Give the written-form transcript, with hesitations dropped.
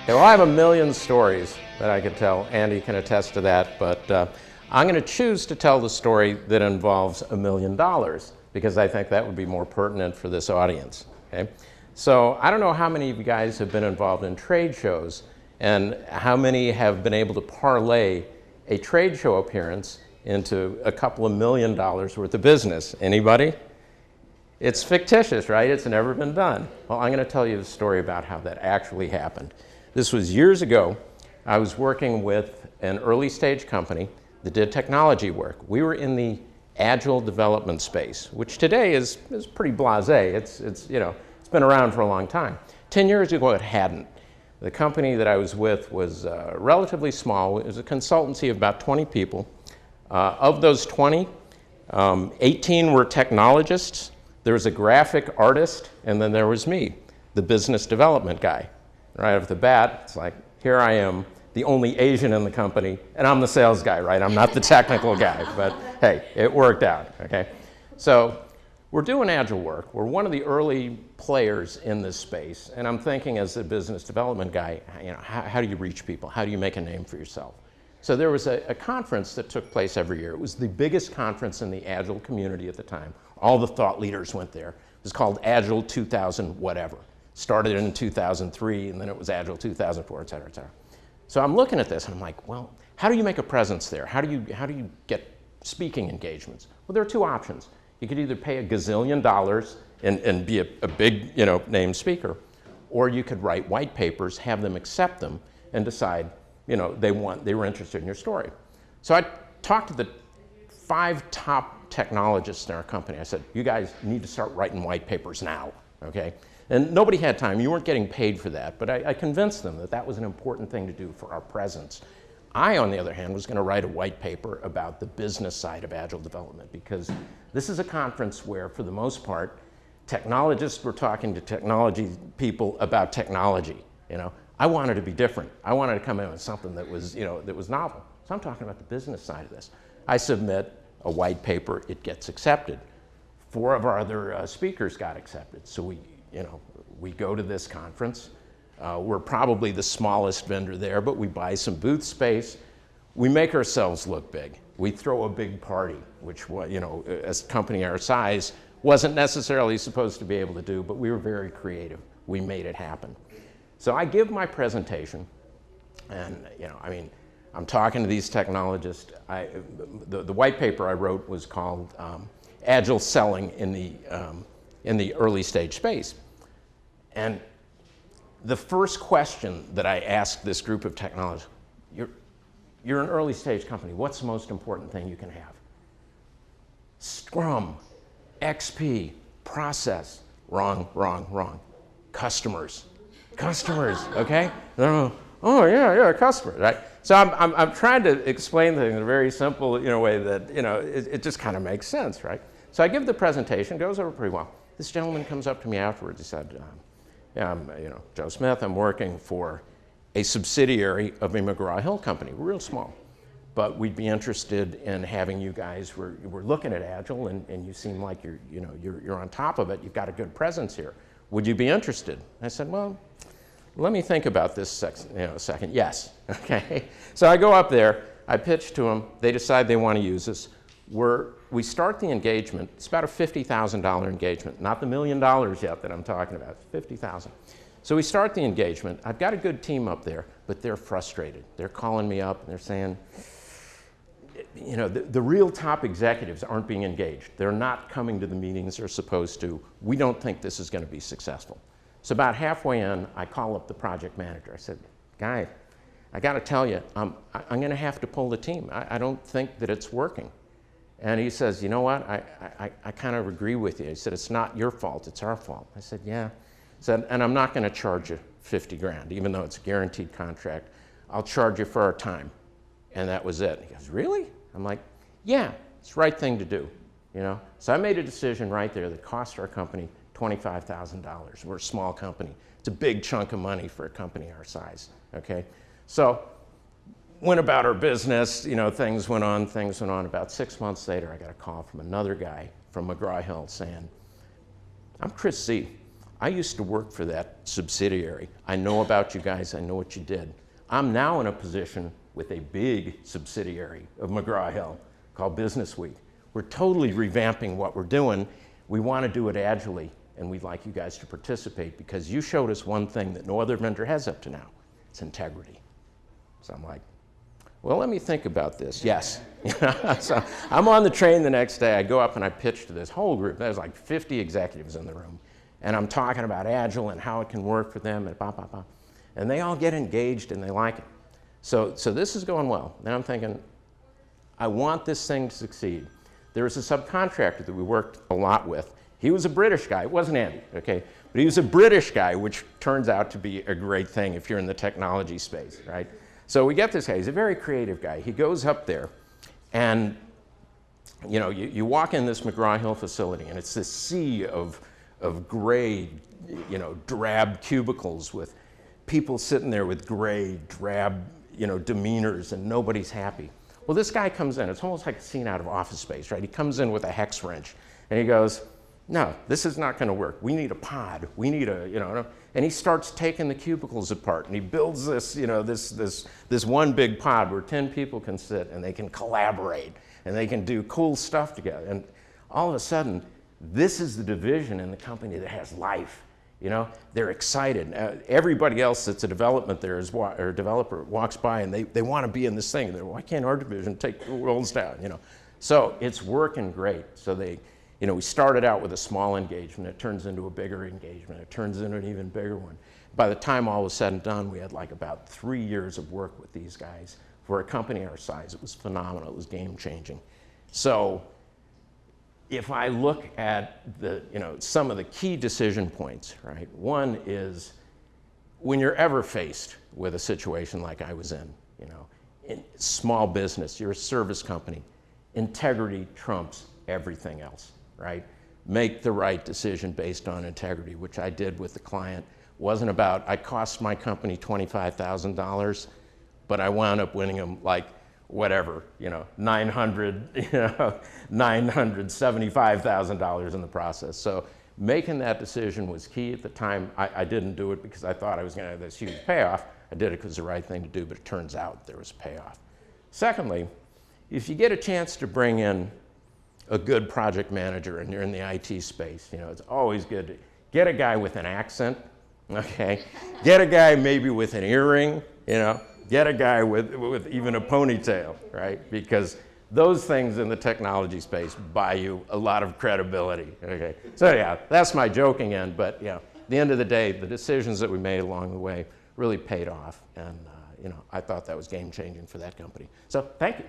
Okay, well, I have a million stories that I could tell. Andy can attest to that, but I'm going to choose to tell the story that involves $1 million because I think that would be more pertinent for this audience. Okay? So I don't know how many of you guys have been involved in trade shows and how many have been able to parlay a trade show appearance into a couple of $1 million worth of business. Anybody? It's fictitious, right? It's never been done. Well, I'm going to tell you the story about how that actually happened. This was years ago. I was working with an early stage company that did technology work. We were in the agile development space, which today is pretty blasé. It's been around for a long time. 10 years ago, it hadn't. The company that I was with was relatively small. It was a consultancy of about 20 people. Of those 20, 18 were technologists. There was a graphic artist, and then there was me, the business development guy. Right off the bat, it's like, here I am, the only Asian in the company, and I'm the sales guy, right? I'm not the technical guy, but hey, it worked out, okay? So we're doing agile work. We're one of the early players in this space, and I'm thinking as a business development guy, how do you reach people? How do you make a name for yourself? So there was a conference that took place every year. It was the biggest conference in the agile community at the time. All the thought leaders went there. It was called Agile 2000 whatever. Started in 2003, and then it was Agile 2004, et cetera, et cetera. So I'm looking at this, and I'm like, well, how do you make a presence there? How do you get speaking engagements? Well, there are two options. You could either pay a gazillion dollars and be a big, named speaker, or you could write white papers, have them accept them, and decide, they were interested in your story. So I talked to the 5 top technologists in our company. I said, you guys need to start writing white papers now, okay? And nobody had time. You weren't getting paid for that, but I convinced them that that was an important thing to do for our presence. I, on the other hand, was going to write a white paper about the business side of agile development because this is a conference where, for the most part, technologists were talking to technology people about technology. I wanted to be different. I wanted to come in with something that was, that was novel. So I'm talking about the business side of this. I submit a white paper. It gets accepted. 4 of our other speakers got accepted. So we go to this conference. We're probably the smallest vendor there, but we buy some booth space. We make ourselves look big. We throw a big party, which, as a company our size, wasn't necessarily supposed to be able to do, but we were very creative. We made it happen. So I give my presentation, and I'm talking to these technologists. The white paper I wrote was called Agile Selling in the Early Stage Space. And the first question that I asked this group of technologists, you're an early stage company. What's the most important thing you can have? Scrum, XP, process. Wrong, wrong, wrong. Customers, okay? Oh yeah, customers, right? So I'm trying to explain things in a very simple way that it just kind of makes sense, right? So I give the presentation, goes over pretty well. This gentleman comes up to me afterwards. He said, I'm Joe Smith. I'm working for a subsidiary of a McGraw-Hill company, real small. But we'd be interested in having you guys. We're looking at Agile, and you seem like you're on top of it. You've got a good presence here. Would you be interested? I said, well, let me think about this a second. Yes, okay. So I go up there. I pitch to them. They decide they want to use us. We start the engagement. It's about a $50,000 engagement, not the $1 million yet that I'm talking about. $50,000. So we start the engagement. I've got a good team up there, but they're frustrated. They're calling me up and they're saying, the real top executives aren't being engaged. They're not coming to the meetings they're supposed to. We don't think this is going to be successful. So about halfway in, I call up the project manager. I said, guy, I got to tell you, I'm going to have to pull the team. I don't think that it's working. And he says, you know what, I kind of agree with you. He said, it's not your fault, it's our fault. I said, yeah. He said, and I'm not going to charge you 50 grand, even though it's a guaranteed contract. I'll charge you for our time. And that was it. He goes, really? I'm like, yeah, it's the right thing to do. So I made a decision right there that cost our company $25,000. We're a small company. It's a big chunk of money for a company our size, okay? So went about our business, things went on. About 6 months later, I got a call from another guy from McGraw-Hill saying, I'm Chris Z. I used to work for that subsidiary. I know about you guys, I know what you did. I'm now in a position with a big subsidiary of McGraw-Hill called Business Week. We're totally revamping what we're doing. We want to do it agilely, and we'd like you guys to participate because you showed us one thing that no other vendor has up to now. It's integrity. So I'm like, well, let me think about this. Yes. So I'm on the train the next day. I go up and I pitch to this whole group. There's like 50 executives in the room. And I'm talking about Agile and how it can work for them and blah, blah, blah. And they all get engaged and they like it. So this is going well. And I'm thinking, I want this thing to succeed. There was a subcontractor that we worked a lot with. He was a British guy. It wasn't Andy, okay? But he was a British guy, which turns out to be a great thing if you're in the technology space, right? So we get this guy. He's a very creative guy. He goes up there and you know, you walk in this McGraw-Hill facility and it's this sea of gray, you know, drab cubicles with people sitting there with gray, drab, you know, demeanors and nobody's happy. Well, this guy comes in, it's almost like a scene out of Office Space, right? He comes in with a hex wrench and he goes, no, this is not gonna work. We need a pod, we need a, you know, and he starts taking the cubicles apart and he builds this, you know, this one big pod where 10 people can sit and they can collaborate and they can do cool stuff together. And all of a sudden, this is the division in the company that has life. You know, they're excited. Everybody else that's a development there is, or a developer walks by and they want to be in this thing. They're, why can't our division take the rolls down? You know, so it's working great. So they, you know, we started out with a small engagement. It turns into a bigger engagement. It turns into an even bigger one. By the time all was said and done, we had like about 3 years of work with these guys. For a company our size, it was phenomenal. It was game changing. So if I look at the, you know, some of the key decision points, right? One is when you're ever faced with a situation like I was in, you know, in small business, you're a service company, integrity trumps everything else, right? Make the right decision based on integrity, which I did with the client. Wasn't about, I cost my company $25,000, but I wound up winning them like whatever, you know, $975,000 in the process. So making that decision was key at the time. I didn't do it because I thought I was going to have this huge payoff. I did it because it was the right thing to do, but it turns out there was a payoff. Secondly, if you get a chance to bring in a good project manager and you're in the IT space, you know, it's always good to get a guy with an accent, okay? Get a guy maybe with an earring, you know? Get a guy with even a ponytail, right? Because those things in the technology space buy you a lot of credibility, okay? So yeah, that's my joking end, but yeah, at the end of the day, the decisions that we made along the way really paid off, and you know, I thought that was game changing for that company. So thank you.